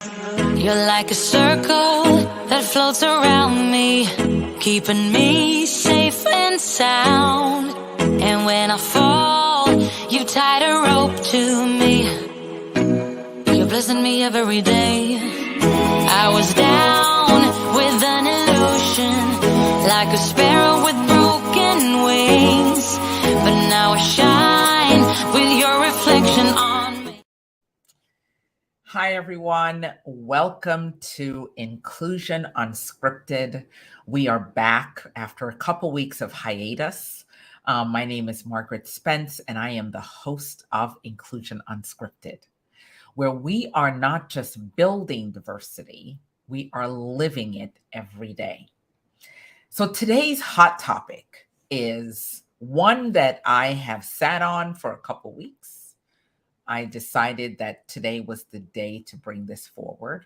You're like a circle that floats around me, keeping me safe and sound. And when I fall, you tied a rope to me. You're blessing me every day. I was down with an illusion, like a sparrow with broken wings, but now I shine with your reflection on me. Hi, everyone. Welcome to Inclusion Unscripted. We are back after a couple weeks of hiatus. My name is Margaret Spence, and I am the host of Inclusion Unscripted, where we are not just building diversity, we are living it every day. So today's hot topic is one that I have sat on for a couple weeks. I decided that today was the day to bring this forward.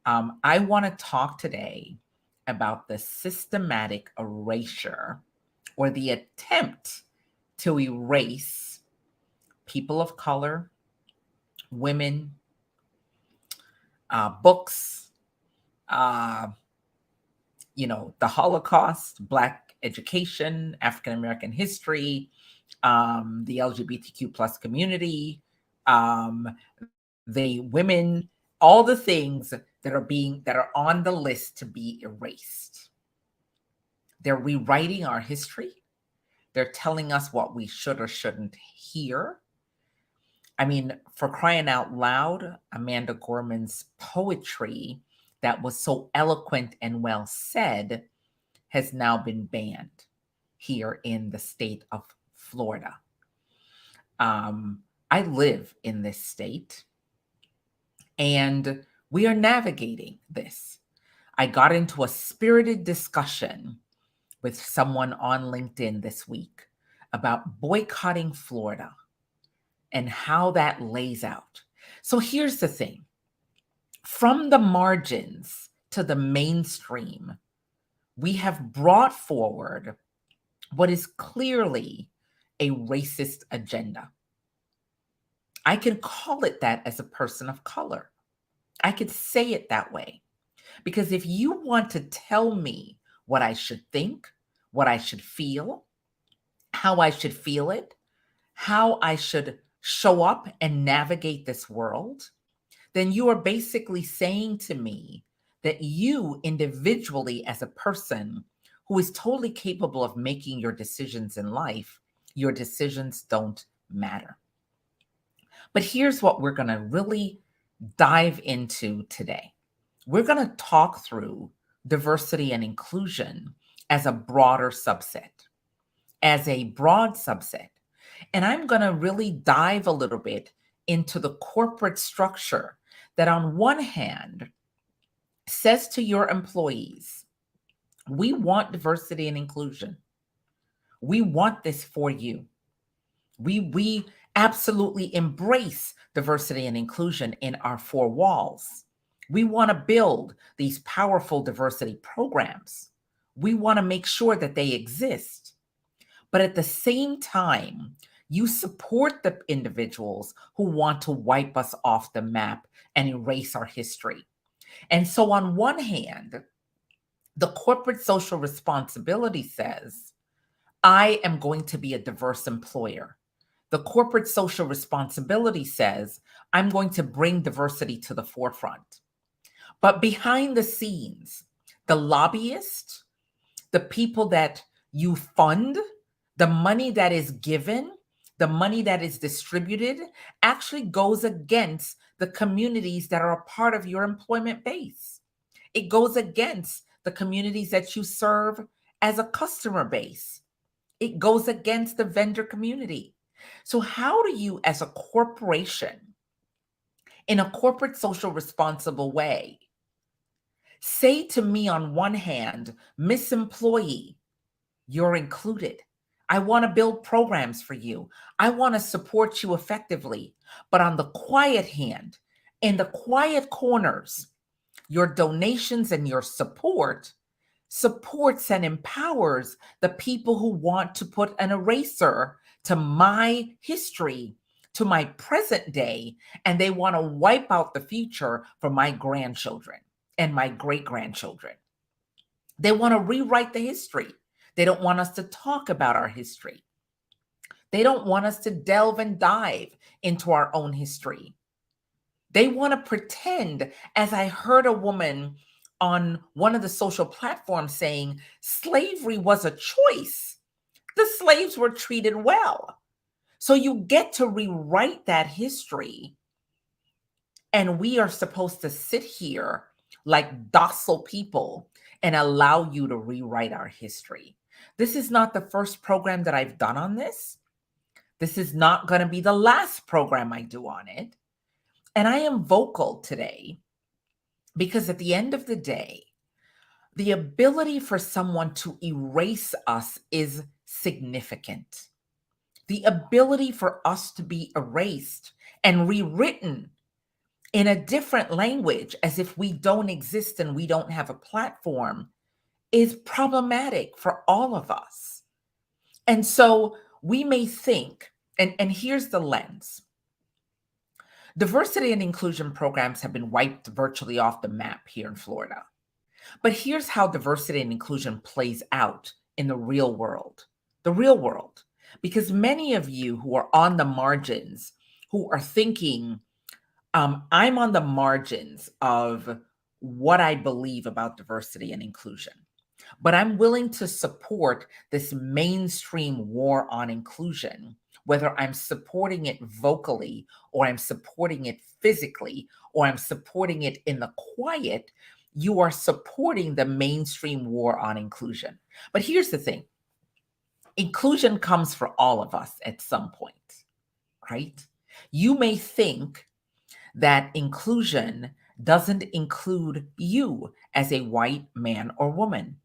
I want to talk today about the systematic erasure or the attempt to erase people of color, women, books, the Holocaust, Black education, African American history, the LGBTQ plus community, the women, all the things that are on the list to be erased. They're rewriting our history. They're telling us what we should or shouldn't hear. I mean, for crying out loud, Amanda Gorman's poetry that was so eloquent and well said has now been banned here in the state of Florida. I live in this state, and we are navigating this. I got into a spirited discussion with someone on LinkedIn this week about boycotting Florida and how that lays out. So here's the thing. From the margins to the mainstream, we have brought forward what is clearly a racist agenda. I can call it that as a person of color. I could say it that way. Because if you want to tell me what I should think, what I should feel, how I should feel it, how I should show up and navigate this world, then you are basically saying to me that you individually as a person who is totally capable of making your decisions in life, your decisions don't matter. But here's what we're going to really dive into today. We're going to talk through diversity and inclusion as a broader subset, as a broad subset. And I'm going to really dive a little bit into the corporate structure that on one hand says to your employees, we want diversity and inclusion. We want this for you. We absolutely embrace diversity and inclusion in our four walls. We want to build these powerful diversity programs. We want to make sure that they exist. But at the same time, you support the individuals who want to wipe us off the map and erase our history. And so on one hand, the corporate social responsibility says, I am going to be a diverse employer. The corporate social responsibility says, I'm going to bring diversity to the forefront. But behind the scenes, the lobbyists, the people that you fund, the money that is given, the money that is distributed actually goes against the communities that are a part of your employment base. It goes against the communities that you serve as a customer base. It goes against the vendor community. So how do you, as a corporation, in a corporate social responsible way, say to me on one hand, Miss Employee, you're included. I want to build programs for you. I want to support you effectively. But on the quiet hand, in the quiet corners, your donations and your support supports and empowers the people who want to put an eraser to my history to my present day, and they want to wipe out the future for my grandchildren and my great-grandchildren. They want to rewrite the history. They don't want us to talk about our history. They don't want us to delve and dive into our own history. They want to pretend, as I heard a woman on one of the social platforms saying, slavery was a choice. The slaves were treated well. So you get to rewrite that history, and we are supposed to sit here like docile people and allow you to rewrite our history. This is not the first program that I've done on this. This is not going to be the last program I do on it. And I am vocal today because at the end of the day, the ability for someone to erase us is significant. The ability for us to be erased and rewritten in a different language as if we don't exist and we don't have a platform is problematic for all of us. And so we may think, and here's the lens. Diversity and inclusion programs have been wiped virtually off the map here in Florida. But here's how diversity and inclusion plays out in the real world. The real world. Because many of you who are on the margins, who are thinking, I'm on the margins of what I believe about diversity and inclusion, but I'm willing to support this mainstream war on inclusion, whether I'm supporting it vocally or I'm supporting it physically or I'm supporting it in the quiet. You are supporting the mainstream war on inclusion. But here's the thing. Inclusion comes for all of us at some point, right? You may think that inclusion doesn't include you as a white man or woman.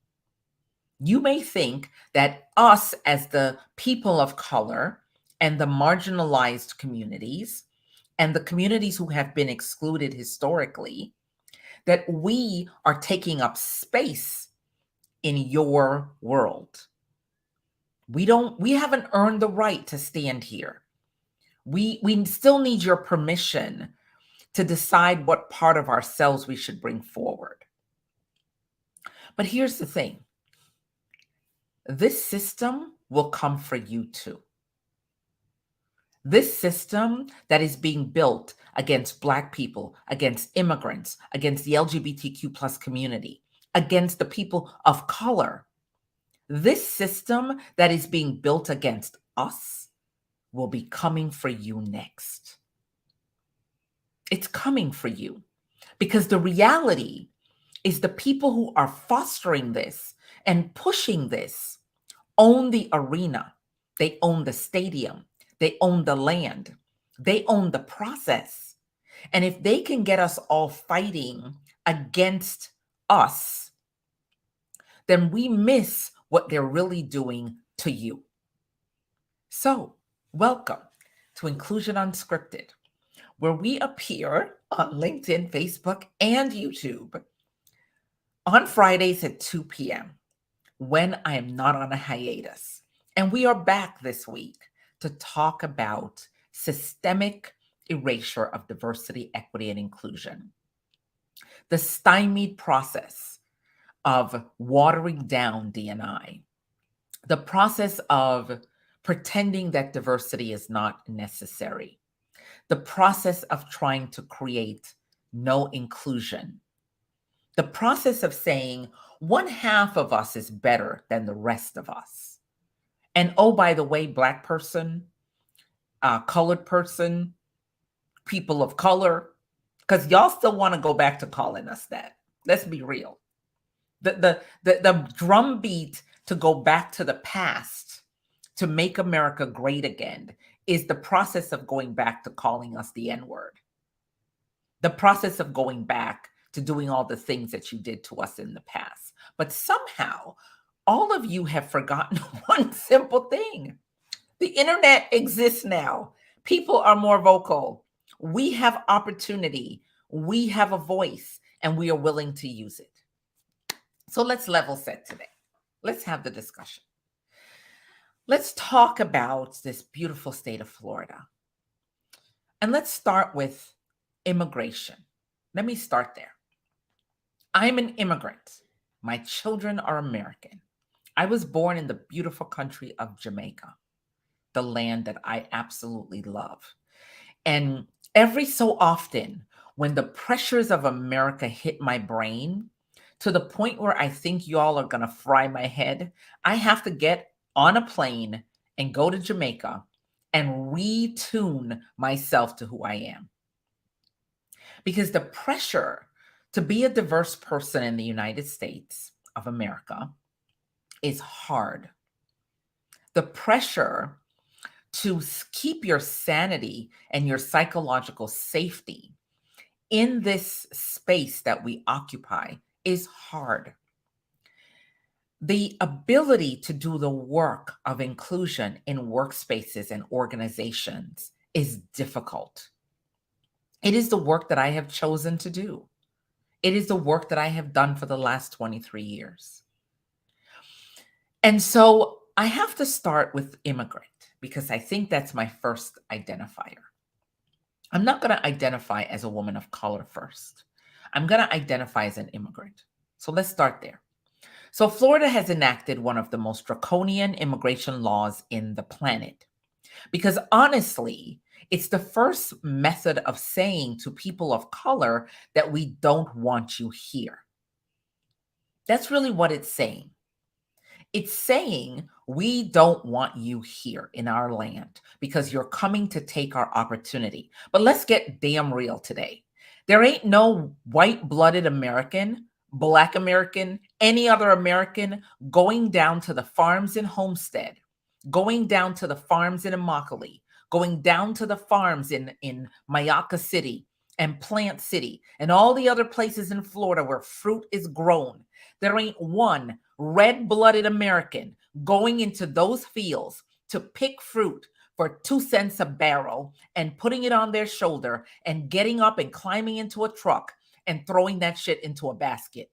You may think that us as the people of color and the marginalized communities and the communities who have been excluded historically, that we are taking up space in your world. We haven't earned the right to stand here. We still need your permission to decide what part of ourselves we should bring forward. But here's the thing. This system will come for you too. This system that is being built against Black people, against immigrants, against the LGBTQ plus community, against the people of color, this system that is being built against us will be coming for you next. It's coming for you because the reality is the people who are fostering this and pushing this own the arena. They own the stadium. They own the land. They own the process. And if they can get us all fighting against us, then we miss what they're really doing to you. So, welcome to Inclusion Unscripted, where we appear on LinkedIn, Facebook, and YouTube on Fridays at 2 p.m. when I am not on a hiatus. And we are back this week to talk about systemic erasure of diversity, equity, and inclusion. The stymied process of watering down D&I, the process of pretending that diversity is not necessary, the process of trying to create no inclusion, the process of saying one half of us is better than the rest of us. And oh, by the way, Black person, colored person, people of color, because y'all still want to go back to calling us that. Let's be real. The drumbeat to go back to the past to make America great again is the process of going back to calling us the N-word. The process of going back to doing all the things that you did to us in the past. But somehow, all of you have forgotten one simple thing. The internet exists now. People are more vocal. We have opportunity. We have a voice, and we are willing to use it. So let's level set today. Let's have the discussion. Let's talk about this beautiful state of Florida. And let's start with immigration. Let me start there. I'm an immigrant. My children are American. I was born in the beautiful country of Jamaica, the land that I absolutely love. And every so often, when the pressures of America hit my brain to the point where I think y'all are going to fry my head, I have to get on a plane and go to Jamaica and retune myself to who I am. Because the pressure to be a diverse person in the United States of America is hard. The pressure to keep your sanity and your psychological safety in this space that we occupy is hard. The ability to do the work of inclusion in workspaces and organizations is difficult. It is the work that I have chosen to do. It is the work that I have done for the last 23 years. And so I have to start with immigrant because I think that's my first identifier. I'm not going to identify as a woman of color first. I'm going to identify as an immigrant. So let's start there. So Florida has enacted one of the most draconian immigration laws in the planet because honestly, it's the first method of saying to people of color that we don't want you here. That's really what it's saying. It's saying we don't want you here in our land because you're coming to take our opportunity. But let's get damn real today. There ain't no white-blooded American, Black American, any other American going down to the farms in Homestead, going down to the farms in Immokalee, going down to the farms in Mayaka City and Plant City and all the other places in Florida where fruit is grown. There ain't one red-blooded American going into those fields to pick fruit for 2 cents a barrel and putting it on their shoulder and getting up and climbing into a truck and throwing that shit into a basket.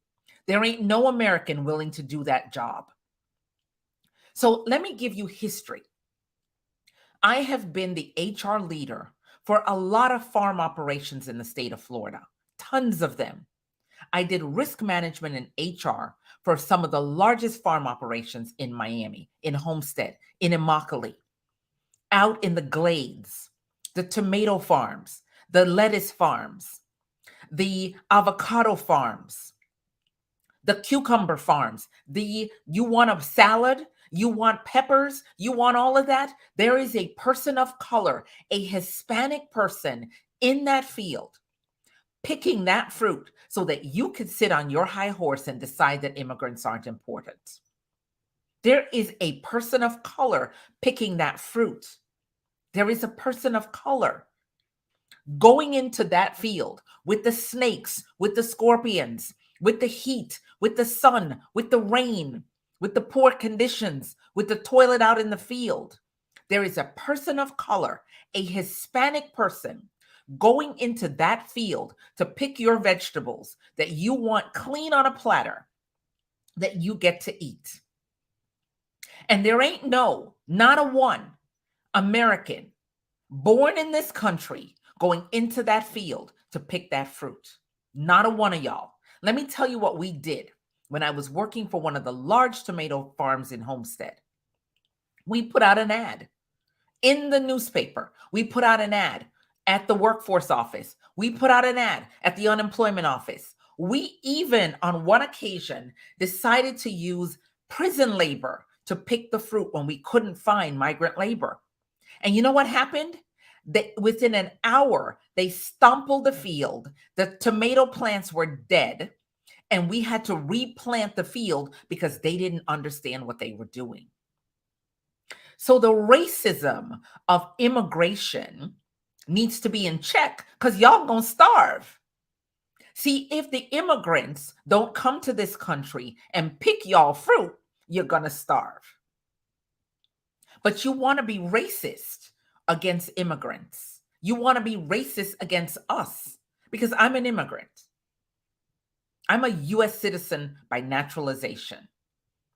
There ain't no American willing to do that job. So let me give you history. I have been the HR leader for a lot of farm operations in the state of Florida, tons of them. I did risk management and HR for some of the largest farm operations in Miami, in Homestead, in Immokalee, out in the glades, the tomato farms, the lettuce farms, the avocado farms, the cucumber farms, you want a salad, you want peppers, you want all of that. There is a person of color, a Hispanic person in that field picking that fruit so that you could sit on your high horse and decide that immigrants aren't important. There is a person of color picking that fruit. There is a person of color going into that field with the snakes, with the scorpions, with the heat, with the sun, with the rain, with the poor conditions, with the toilet out in the field. There is a person of color, a Hispanic person, going into that field to pick your vegetables that you want clean on a platter that you get to eat. And there ain't not a one American born in this country going into that field to pick that fruit. Not a one of y'all. Let me tell you what we did when I was working for one of the large tomato farms in Homestead. We put out an ad in the newspaper. We put out an ad at the workforce office. We put out an ad at the unemployment office. We even, on one occasion, decided to use prison labor to pick the fruit when we couldn't find migrant labor. And you know what happened? Within an hour, they stumpled the field. The tomato plants were dead, and we had to replant the field because they didn't understand what they were doing. So the racism of immigration needs to be in check because y'all gonna starve. See, if the immigrants don't come to this country and pick y'all fruit, you're gonna starve. But you want to be racist against immigrants. You want to be racist against us because I'm an immigrant. I'm a U.S. citizen by naturalization.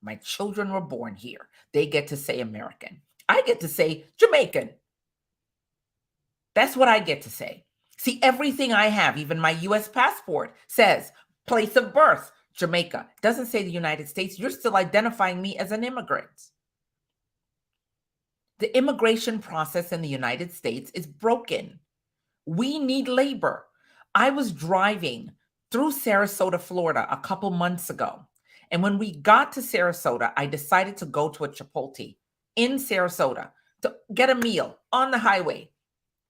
My children were born here. They get to say American. I get to say Jamaican. That's what I get to say. See, everything I have, even my US passport, says place of birth, Jamaica. It doesn't say the United States. You're still identifying me as an immigrant. The immigration process in the United States is broken. We need labor. I was driving through Sarasota, Florida a couple months ago. And when we got to Sarasota, I decided to go to a Chipotle in Sarasota to get a meal on the highway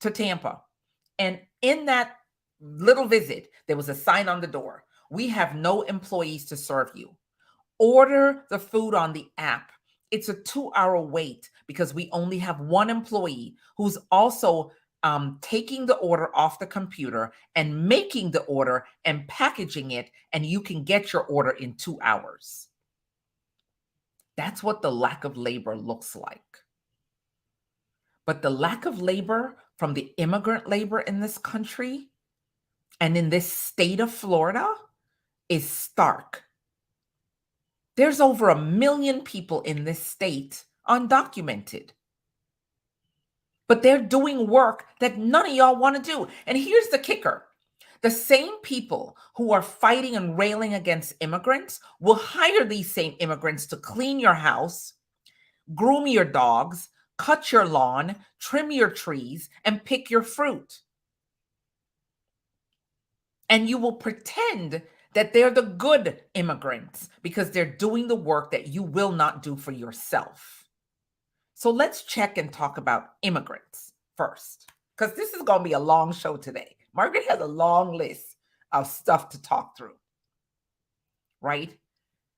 to Tampa. And in that little visit, there was a sign on the door. We have no employees to serve you. Order the food on the app. It's a 2-hour wait because we only have one employee who's also taking the order off the computer and making the order and packaging it, and you can get your order in 2 hours. That's what the lack of labor looks like. But the lack of labor from the immigrant labor in this country and in this state of Florida is stark. There's over 1 million people in this state undocumented. But they're doing work that none of y'all want to do. And here's the kicker. The same people who are fighting and railing against immigrants will hire these same immigrants to clean your house, groom your dogs, cut your lawn, trim your trees, and pick your fruit. And you will pretend that they're the good immigrants because they're doing the work that you will not do for yourself. So let's check and talk about immigrants first, because this is going to be a long show today. Margaret has a long list of stuff to talk through, right?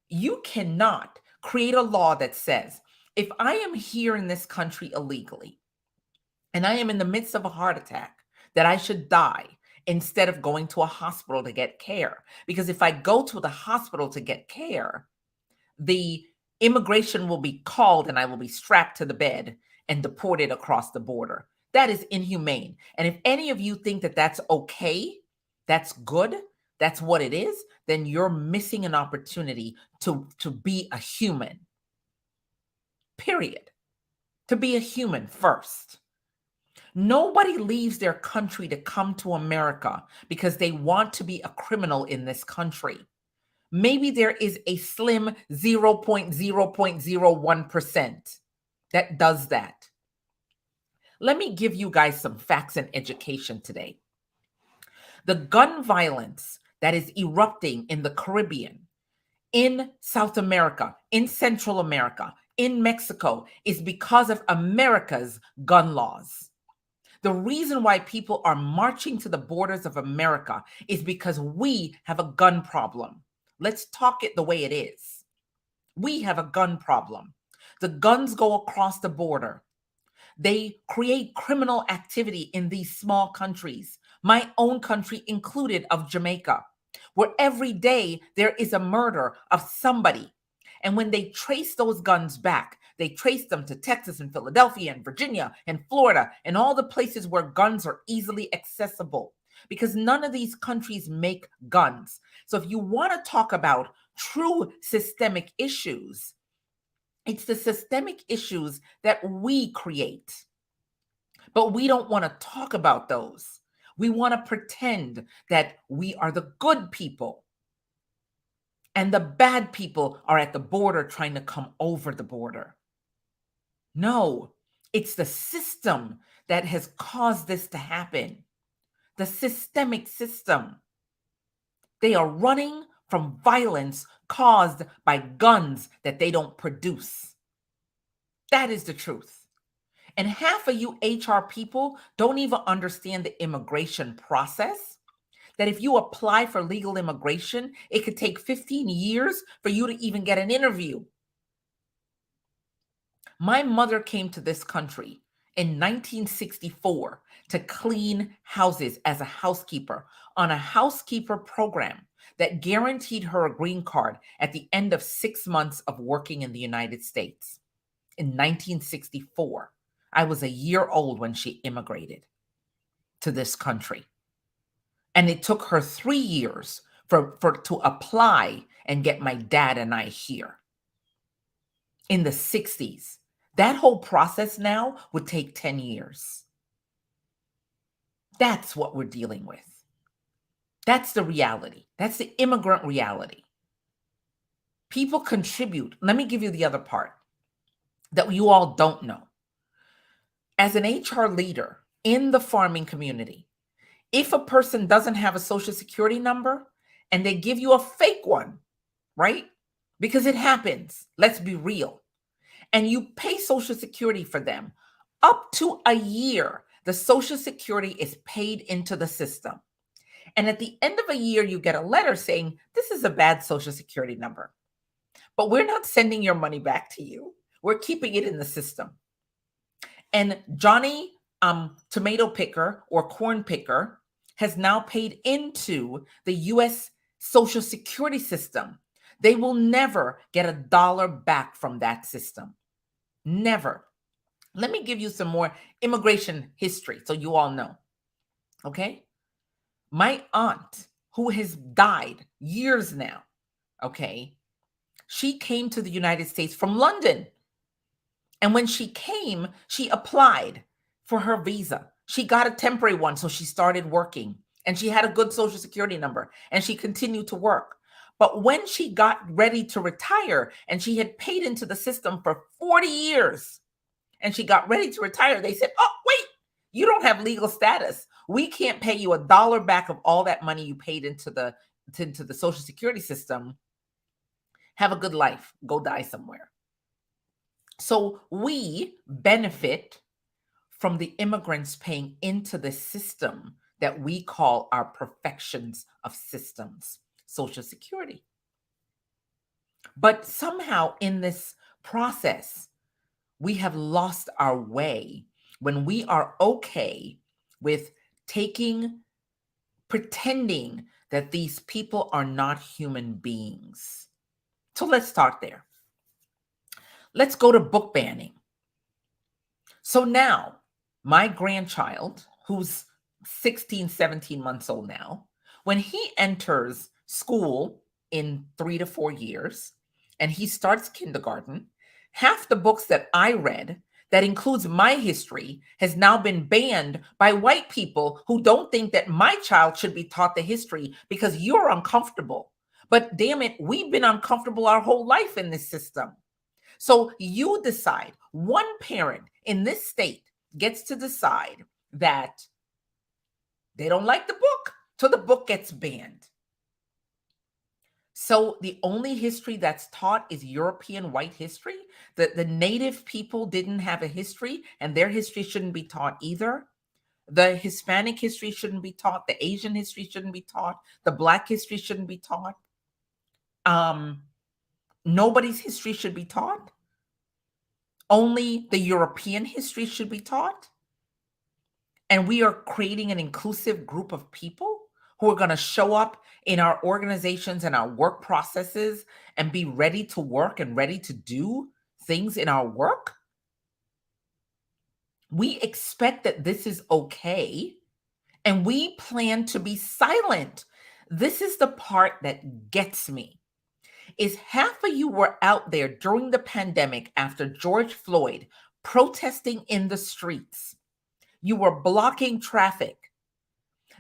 You cannot create a law that says, if I am here in this country illegally and I am in the midst of a heart attack, that I should die instead of going to a hospital to get care. Because if I go to the hospital to get care, the immigration will be called and I will be strapped to the bed and deported across the border. That is inhumane. And if any of you think that that's okay, that's good, that's what it is, then you're missing an opportunity to be a human. Period. To be a human first. Nobody leaves their country to come to America because they want to be a criminal in this country. Maybe there is a slim 0.001% that does that. Let me give you guys some facts and education today. The gun violence that is erupting in the Caribbean, in South America, in Central America, in Mexico is because of America's gun laws. The reason why people are marching to the borders of America is because we have a gun problem. Let's talk it the way it is. We have a gun problem. The guns go across the border. They create criminal activity in these small countries, my own country included, of Jamaica, where every day there is a murder of somebody. And when they trace those guns back, they trace them to Texas and Philadelphia and Virginia and Florida and all the places where guns are easily accessible, because none of these countries make guns. So if you want to talk about true systemic issues, it's the systemic issues that we create. But we don't want to talk about those. We want to pretend that we are the good people and the bad people are at the border trying to come over the border. No, it's the system that has caused this to happen. The systemic system. They are running from violence caused by guns that they don't produce. That is the truth. And half of you HR people don't even understand the immigration process. That if you apply for legal immigration, it could take 15 years for you to even get an interview. My mother came to this country in 1964 to clean houses as a housekeeper on a housekeeper program that guaranteed her a green card at the end of 6 months of working in the United States. In 1964, I was a year old when she immigrated to this country. And it took her 3 years to apply and get my dad and I here. In the 60s, that whole process now would take 10 years. That's what we're dealing with. That's the reality. That's the immigrant reality. People contribute. Let me give you the other part that you all don't know. As an HR leader in the farming community, if a person doesn't have a social security number and they give you a fake one, right? Because it happens, let's be real. And you pay social security for them up to a year, the social security is paid into the system. And at the end of a year, you get a letter saying, this is a bad social security number, but we're not sending your money back to you. We're keeping it in the system. And Johnny tomato picker or corn picker has now paid into the US Social Security system. They will never get $1 back from that system. Never. Let me give you some more immigration history so you all know. Okay? My aunt, who has died years now, okay, she came to the United States from London. And when she came, she applied for her visa. She got a temporary one, so she started working. And she had a good social security number, and she continued to work. But when she got ready to retire, and she had paid into the system for 40 years, and she got ready to retire, they said, oh, wait, you don't have legal status. We can't pay you $1 back of all that money you paid into the social security system. Have a good life. Go die somewhere. So we benefit from the immigrants paying into the system that we call our perfections of systems, Social Security. But somehow in this process, we have lost our way when we are okay with pretending that these people are not human beings. So let's start there. Let's go to book banning. So now, my grandchild, who's 16, 17 months old now, when he enters school in 3 to 4 years, and he starts kindergarten, half the books that I read that includes my history has now been banned by white people who don't think that my child should be taught the history because you're uncomfortable. But damn it, we've been uncomfortable our whole life in this system. So you decide, one parent in this state gets to decide that they don't like the book, so the book gets banned. So the only history that's taught is European white history. The native people didn't have a history, and their history shouldn't be taught either. The Hispanic history shouldn't be taught. The Asian history shouldn't be taught. The Black history shouldn't be taught. Nobody's history should be taught. Only the European history should be taught. And we are creating an inclusive group of people who are going to show up in our organizations and our work processes and be ready to work and ready to do things in our work. We expect that this is okay, and we plan to be silent. This is the part that gets me. Is half of you were out there during the pandemic after George Floyd protesting in the streets. You were blocking traffic.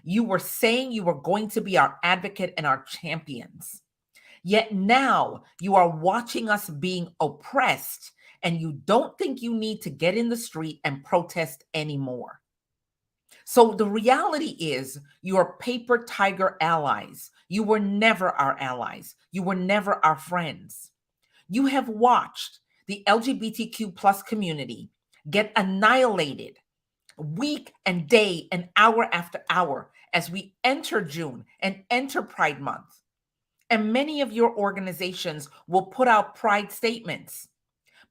You were saying you were going to be our advocate and our champions. Yet now you are watching us being oppressed, and you don't think you need to get in the street and protest anymore. So the reality is you are paper tiger allies. You were never our allies. You were never our friends. You have watched the LGBTQ plus community get annihilated week and day and hour after hour as we enter June and enter Pride Month. And many of your organizations will put out pride statements,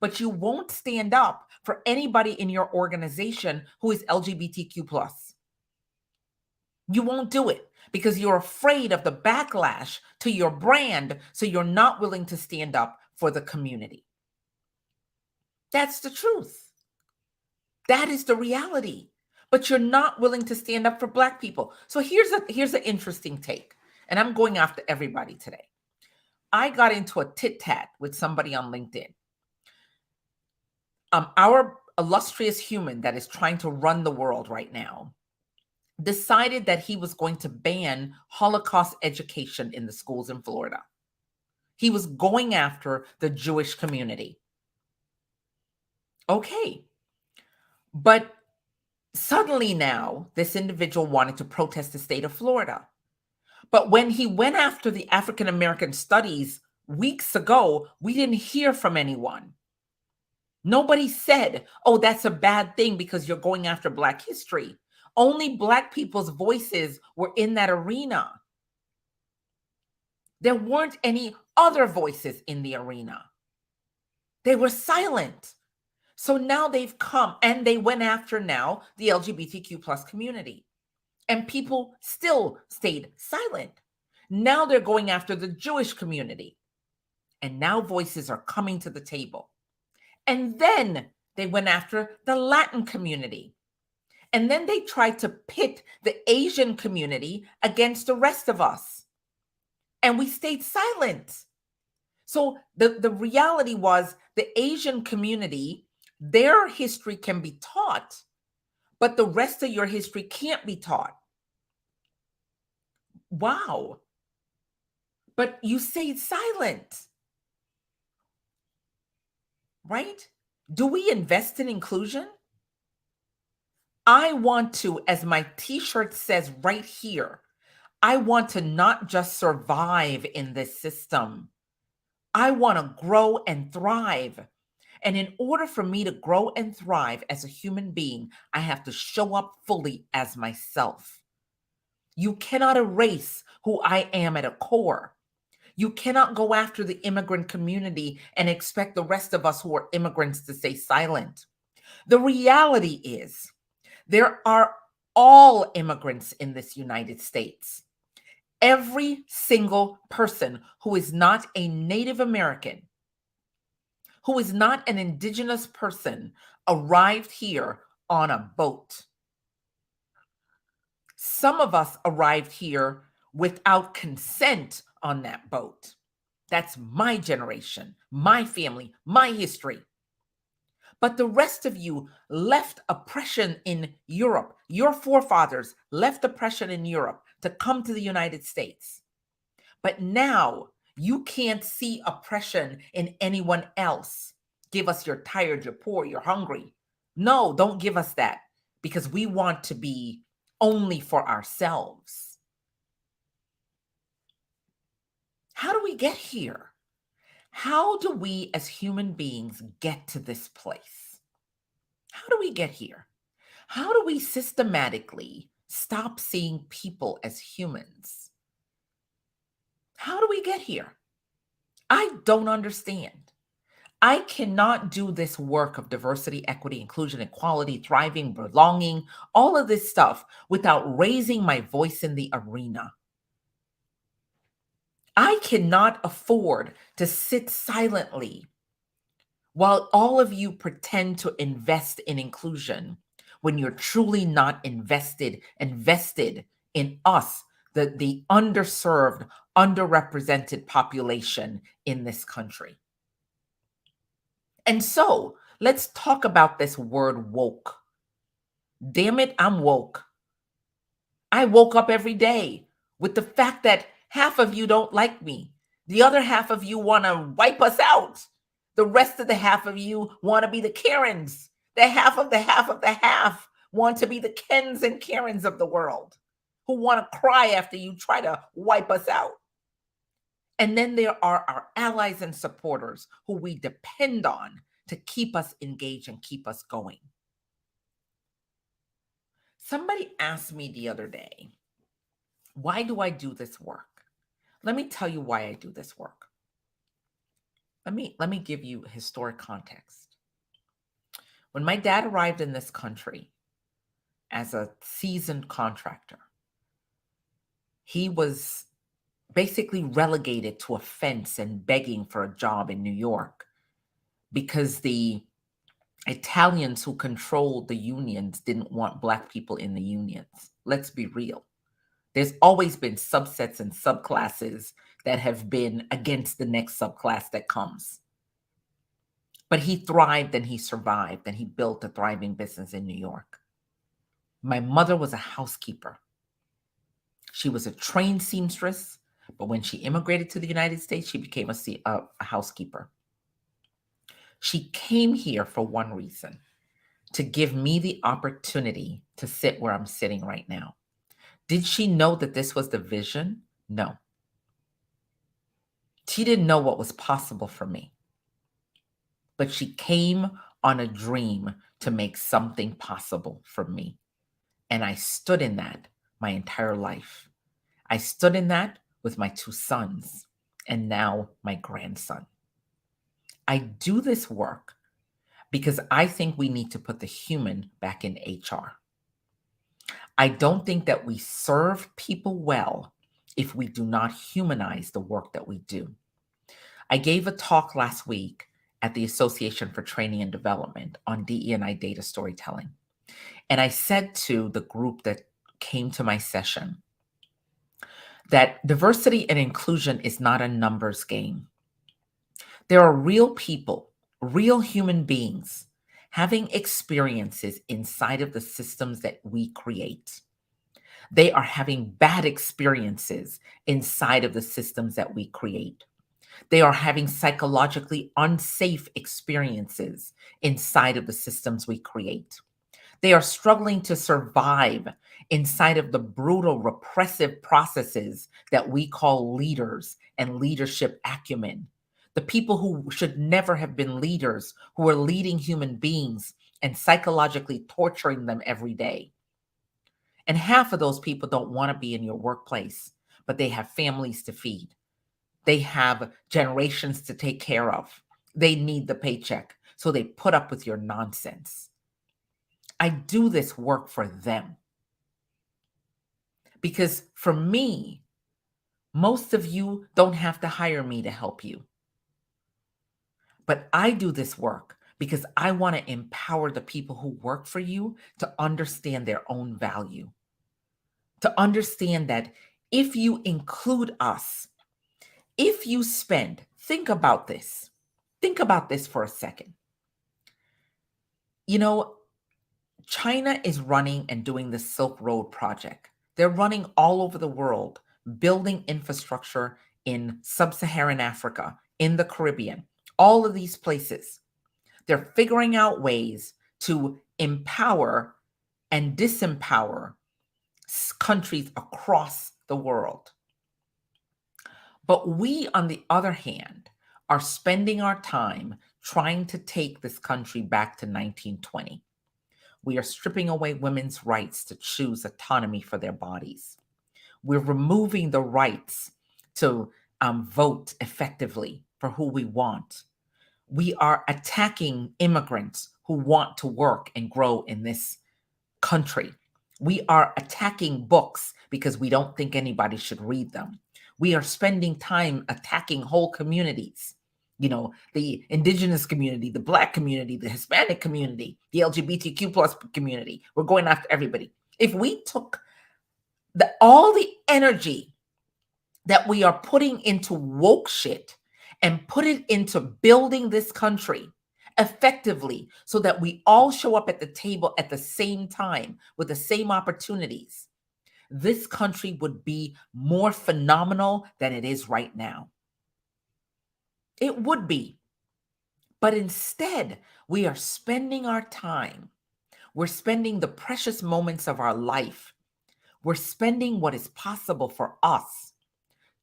but you won't stand up for anybody in your organization who is LGBTQ plus. You won't do it because you're afraid of the backlash to your brand, so you're not willing to stand up for the community. That's the truth. That is the reality. But you're not willing to stand up for Black people. So here's an interesting take, and I'm going after everybody today. I got into a tit-tat with somebody on LinkedIn. Our illustrious human that is trying to run the world right now decided that he was going to ban Holocaust education in the schools in Florida. He was going after the Jewish community. Okay. But suddenly now, this individual wanted to protest the state of Florida. But when he went after the African American studies weeks ago, we didn't hear from anyone. Nobody said, oh, that's a bad thing because you're going after Black history. Only Black people's voices were in that arena. There weren't any other voices in the arena. They were silent. So now they've come and they went after now the LGBTQ plus community. And people still stayed silent. Now they're going after the Jewish community. And now voices are coming to the table. And then they went after the Latin community. And then they tried to pit the Asian community against the rest of us. And we stayed silent. So the reality was the Asian community, their history can be taught, but the rest of your history can't be taught. Wow. But you stayed silent. Right? Do we invest in inclusion? I want to, as my t-shirt says right here, I want to not just survive in this system. I want to grow and thrive. And in order for me to grow and thrive as a human being, I have to show up fully as myself. You cannot erase who I am at a core. You cannot go after the immigrant community and expect the rest of us who are immigrants to stay silent. The reality is, there are all immigrants in this United States. Every single person who is not a Native American, who is not an indigenous person, arrived here on a boat. Some of us arrived here without consent on that boat. That's my generation, my family, my history. But the rest of you left oppression in Europe. Your forefathers left oppression in Europe to come to the United States. But now you can't see oppression in anyone else. Give us you're tired, you're poor, you're hungry. No, don't give us that, because we want to be only for ourselves. How do we get here? How do we as human beings get to this place? How do we get here? How do we systematically stop seeing people as humans? How do we get here? I don't understand. I cannot do this work of diversity, equity, inclusion, equality, thriving, belonging, all of this stuff without raising my voice in the arena. I cannot afford to sit silently while all of you pretend to invest in inclusion when you're truly not invested in us, the underserved, underrepresented population in this country. And so let's talk about this word woke. Damn it, I'm woke. I woke up every day with the fact that half of you don't like me. The other half of you want to wipe us out. The rest of the half of you want to be the Karens. The half of the half of the half want to be the Kens and Karens of the world, who want to cry after you try to wipe us out. And then there are our allies and supporters who we depend on to keep us engaged and keep us going. Somebody asked me the other day, why do I do this work? Let me tell you why I do this work. Let me give you historic context. When my dad arrived in this country as a seasoned contractor, he was basically relegated to a fence and begging for a job in New York because the Italians who controlled the unions didn't want Black people in the unions. Let's be real. There's always been subsets and subclasses that have been against the next subclass that comes. But he thrived and he survived and he built a thriving business in New York. My mother was a housekeeper. She was a trained seamstress, but when she immigrated to the United States, she became a housekeeper. She came here for one reason, to give me the opportunity to sit where I'm sitting right now. Did she know that this was the vision? No. She didn't know what was possible for me. But she came on a dream to make something possible for me. And I stood in that my entire life. I stood in that with my 2 sons and now my grandson. I do this work because I think we need to put the human back in HR. I don't think that we serve people well if we do not humanize the work that we do. I gave a talk last week at the Association for Training and Development on DE&I data storytelling. And I said to the group that came to my session that diversity and inclusion is not a numbers game. There are real people, real human beings having experiences inside of the systems that we create. They are having bad experiences inside of the systems that we create. They are having psychologically unsafe experiences inside of the systems we create. They are struggling to survive inside of the brutal, repressive processes that we call leaders and leadership acumen. The people who should never have been leaders, who are leading human beings and psychologically torturing them every day. And half of those people don't want to be in your workplace, but they have families to feed. They have generations to take care of. They need the paycheck, so they put up with your nonsense. I do this work for them. Because for me, most of you don't have to hire me to help you. But I do this work because I want to empower the people who work for you to understand their own value. To understand that if you include us, if you spend, think about this for a second. You know, China is running and doing the Silk Road project. They're running all over the world, building infrastructure in sub-Saharan Africa, in the Caribbean, all of these places. They're figuring out ways to empower and disempower countries across the world. But we, on the other hand, are spending our time trying to take this country back to 1920. We are stripping away women's rights to choose autonomy for their bodies. We're removing the rights to vote effectively for who we want. We are attacking immigrants who want to work and grow in this country. We are attacking books because we don't think anybody should read them. We are spending time attacking whole communities. You know, the indigenous community, the Black community, the Hispanic community, the LGBTQ plus community. We're going after everybody. If we took all the energy that we are putting into woke shit and put it into building this country effectively so that we all show up at the table at the same time with the same opportunities, this country would be more phenomenal than it is right now. It would be. But instead, we are spending our time. We're spending the precious moments of our life. We're spending what is possible for us,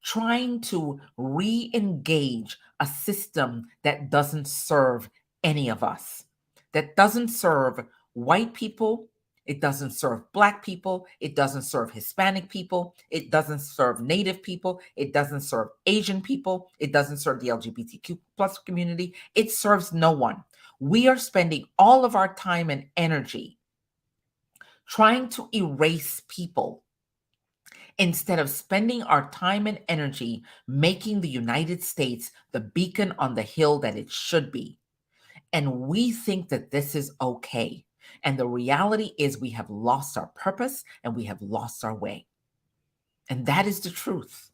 trying to re-engage a system that doesn't serve any of us, that doesn't serve white people. It doesn't serve Black people. It doesn't serve Hispanic people. It doesn't serve Native people. It doesn't serve Asian people. It doesn't serve the LGBTQ plus community. It serves no one. We are spending all of our time and energy trying to erase people instead of spending our time and energy making the United States the beacon on the hill that it should be. And we think that this is okay. And the reality is we have lost our purpose and we have lost our way. And that is the truth.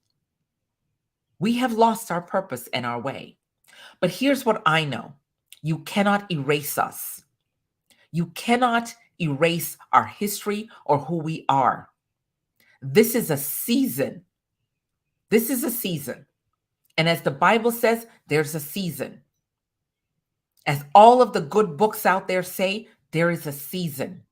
We have lost our purpose and our way. But here's what I know. You cannot erase us. You cannot erase our history or who we are. This is a season. This is a season. And as the Bible says, there's a season. As all of the good books out there say, there is a season.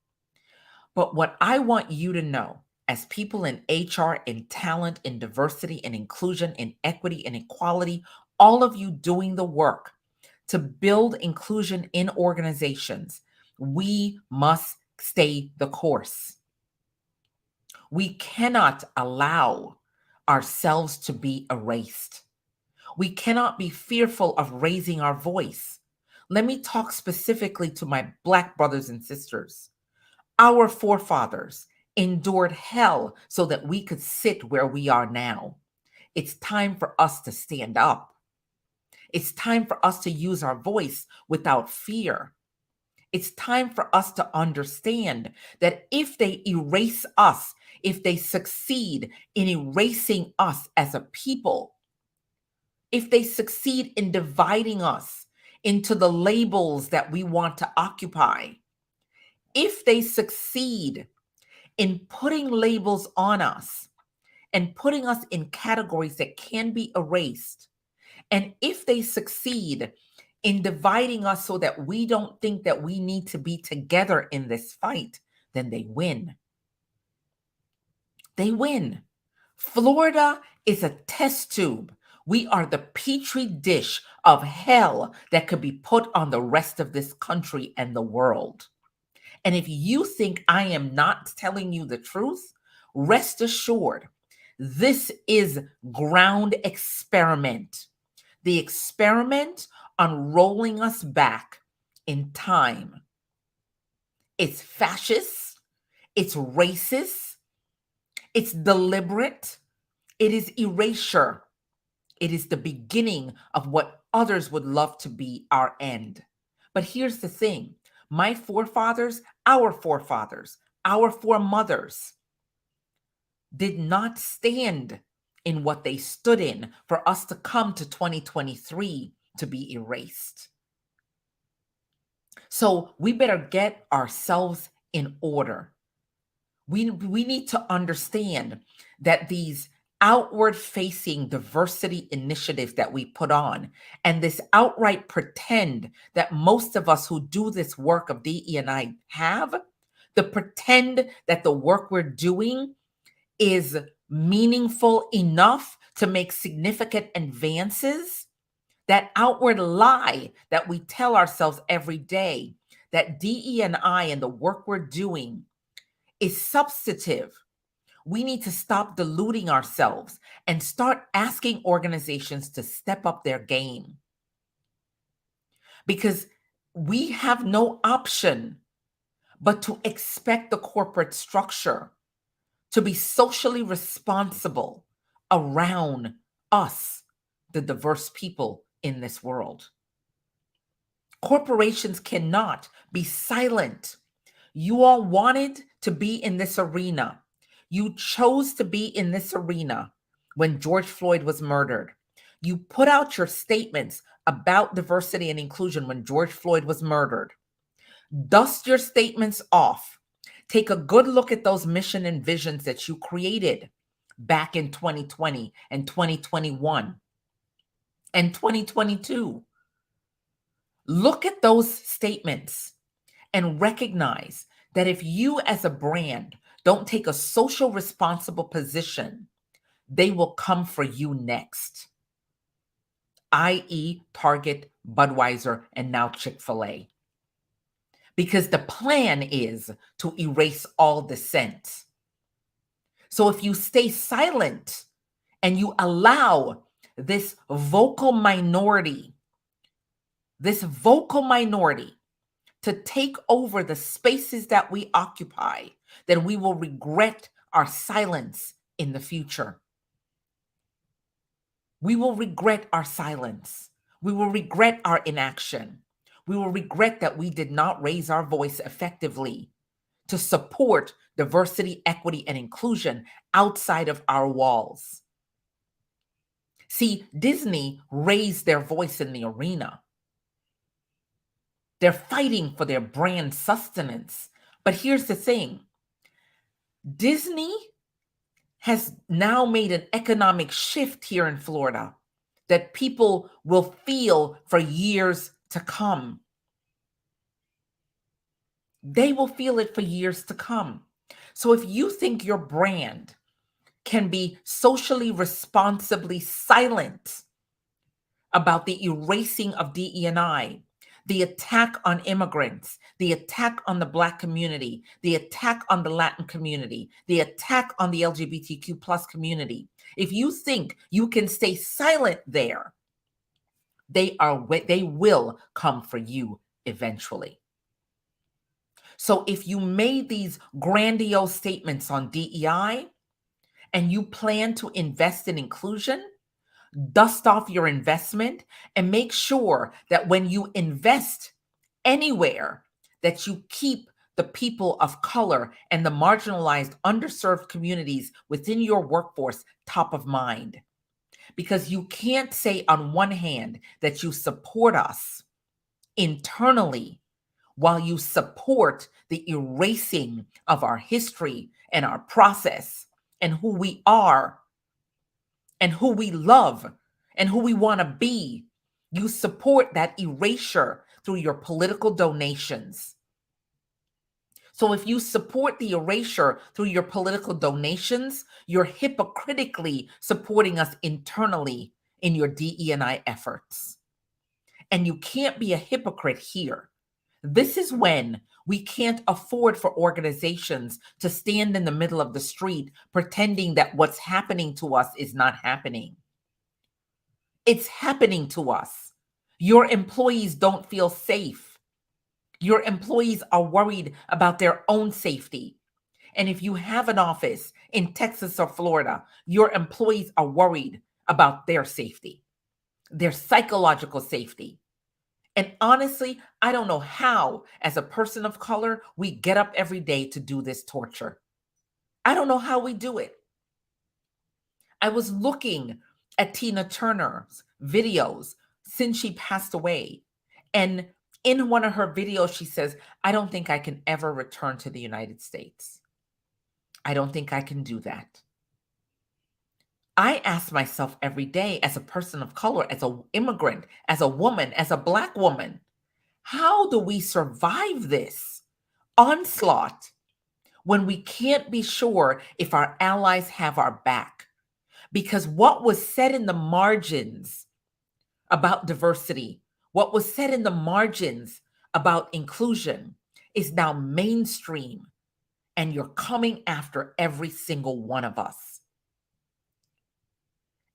But what I want you to know, as people in HR, in talent, in diversity, in inclusion, in equity, and equality, all of you doing the work to build inclusion in organizations, we must stay the course. We cannot allow ourselves to be erased. We cannot be fearful of raising our voice. Let me talk specifically to my Black brothers and sisters. Our forefathers endured hell so that we could sit where we are now. It's time for us to stand up. It's time for us to use our voice without fear. It's time for us to understand that if they erase us, if they succeed in erasing us as a people, if they succeed in dividing us into the labels that we want to occupy, if they succeed in putting labels on us and putting us in categories that can be erased, and if they succeed in dividing us so that we don't think that we need to be together in this fight, then they win. They win. Florida is a test tube. We are the petri dish of hell that could be put on the rest of this country and the world. And if you think I am not telling you the truth, rest assured, this is ground experiment. The experiment on rolling us back in time. It's fascist, it's racist, it's deliberate, it is erasure. It is the beginning of what others would love to be our end. But here's the thing. My forefathers, our foremothers did not stand in what they stood in for us to come to 2023 to be erased. So we better get ourselves in order. We need to understand that these outward-facing diversity initiatives that we put on, and this outright pretend that most of us who do this work of DE&I have, the pretend that the work we're doing is meaningful enough to make significant advances, that outward lie that we tell ourselves every day, that DE&I and the work we're doing is substantive. We need to stop deluding ourselves and start asking organizations to step up their game. Because we have no option but to expect the corporate structure to be socially responsible around us, the diverse people in this world. Corporations cannot be silent. You all wanted to be in this arena. You chose to be in this arena when George Floyd was murdered. You put out your statements about diversity and inclusion when George Floyd was murdered. Dust your statements off. Take a good look at those mission and visions that you created back in 2020 and 2021 and 2022. Look at those statements and recognize that if you as a brand don't take a social responsible position, they will come for you next, i.e. Target, Budweiser, and now Chick-fil-A. Because the plan is to erase all dissent. So if you stay silent and you allow this vocal minority to take over the spaces that we occupy, then we will regret our silence in the future. We will regret our silence. We will regret our inaction. We will regret that we did not raise our voice effectively to support diversity, equity, and inclusion outside of our walls. See, Disney raised their voice in the arena. They're fighting for their brand sustenance But here's the thing. Disney has now made an economic shift here in Florida that people will feel for years to come. They will feel it for years to come. So if you think your brand can be socially responsibly silent about the erasing of DE&I, the attack on immigrants, the attack on the Black community, the attack on the Latin community, the attack on the LGBTQ plus community, if you think you can stay silent there, they will come for you eventually. So if you made these grandiose statements on DEI and you plan to invest in inclusion, dust off your investment and make sure that when you invest anywhere, that you keep the people of color and the marginalized, underserved communities within your workforce top of mind. Because you can't say on one hand that you support us internally while you support the erasing of our history and our process and who we are and who we love and who we want to be. You support that erasure through your political donations. So if you support the erasure through your political donations, you're hypocritically supporting us internally in your DE&I efforts. And you can't be a hypocrite here. This is when we can't afford for organizations to stand in the middle of the street pretending that what's happening to us is not happening. It's happening to us. Your employees don't feel safe. Your employees are worried about their own safety. And if you have an office in Texas or Florida, your employees are worried about their safety, their psychological safety. And honestly, I don't know how, as a person of color, we get up every day to do this torture. I don't know how we do it. I was looking at Tina Turner's videos since she passed away. And in one of her videos, she says, I don't think I can ever return to the United States. I don't think I can do that. I ask myself every day, as a person of color, as an immigrant, as a woman, as a Black woman, how do we survive this onslaught when we can't be sure if our allies have our back? Because what was said in the margins about diversity, what was said in the margins about inclusion is now mainstream, and you're coming after every single one of us.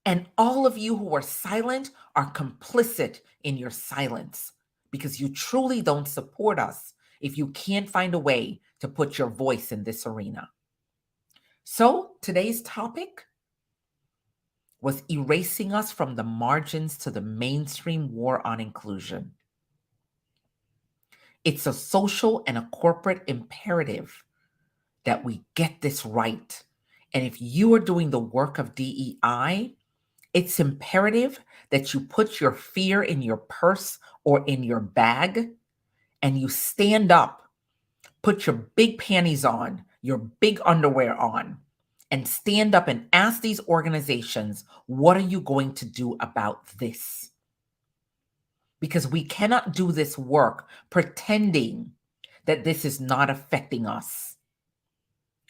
And all of you who are silent are complicit in your silence because you truly don't support us if you can't find a way to put your voice in this arena. So today's topic was erasing us from the margins to the mainstream war on inclusion. It's a social and a corporate imperative that we get this right. And if you are doing the work of DEI, it's imperative that you put your fear in your purse or in your bag and you stand up, put your big panties on, your big underwear on, and stand up and ask these organizations, what are you going to do about this? Because we cannot do this work pretending that this is not affecting us.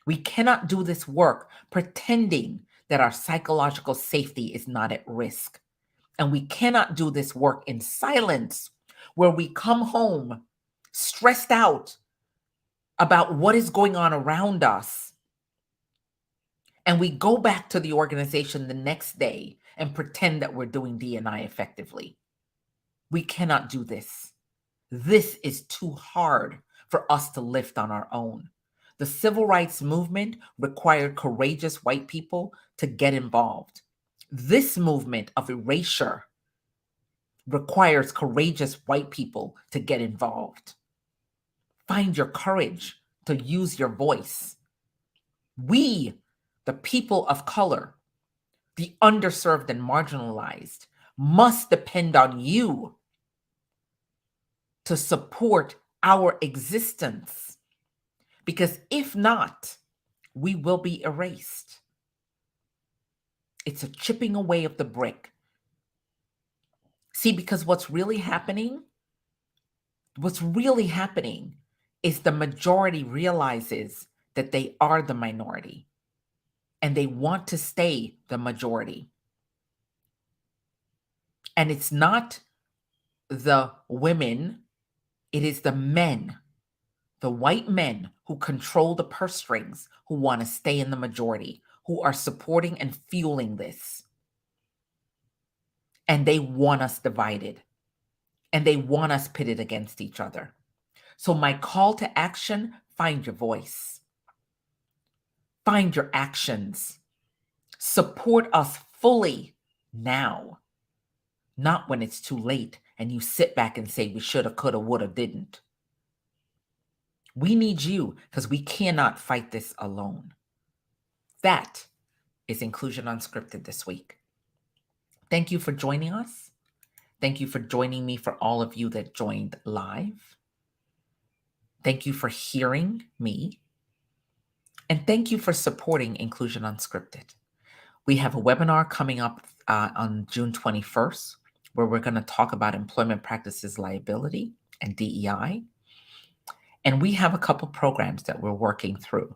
We cannot do this work pretending that our psychological safety is not at risk. And we cannot do this work in silence, where we come home stressed out about what is going on around us. And we go back to the organization the next day and pretend that we're doing D&I effectively. We cannot do this. This is too hard for us to lift on our own. The civil rights movement required courageous white people to get involved. This movement of erasure requires courageous white people to get involved. Find your courage to use your voice. We, the people of color, the underserved and marginalized, must depend on you to support our existence. Because if not, we will be erased. It's a chipping away of the brick. See, because what's really happening is the majority realizes that they are the minority and they want to stay the majority. And it's not the women, it is the men, the white men who control the purse strings, who want to stay in the majority, who are supporting and fueling this. And they want us divided. And they want us pitted against each other. So my call to action, find your voice. Find your actions. Support us fully now. Not when it's too late and you sit back and say we shoulda, coulda, woulda, didn't. We need you because we cannot fight this alone. That is Inclusion Unscripted this week. Thank you for joining us. Thank you for joining me, for all of you that joined live. Thank you for hearing me. And thank you for supporting Inclusion Unscripted. We have a webinar coming up on June 21st, where we're going to talk about employment practices liability and DEI. And we have a couple programs that we're working through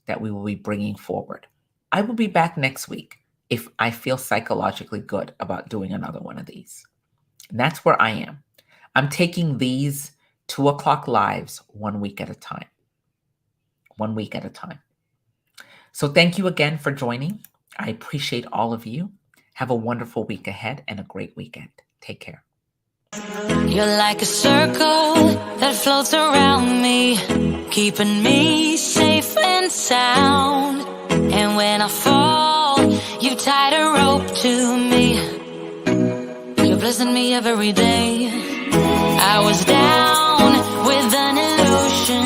that we will be bringing forward. I will be back next week if I feel psychologically good about doing another one of these. And that's where I am. I'm taking these 2 o'clock lives 1 week at a time. 1 week at a time. So thank you again for joining. I appreciate all of you. Have a wonderful week ahead and a great weekend. Take care. You're like a circle that floats around me, keeping me safe and sound. And when I fall, you tied a rope to me. You're blessing me every day. I was down with an illusion,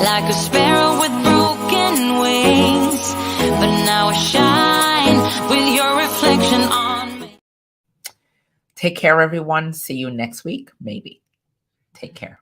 like a sparrow with broken wings. But now I shine with your reflection on me. Take care, everyone. See you next week, maybe. Take care.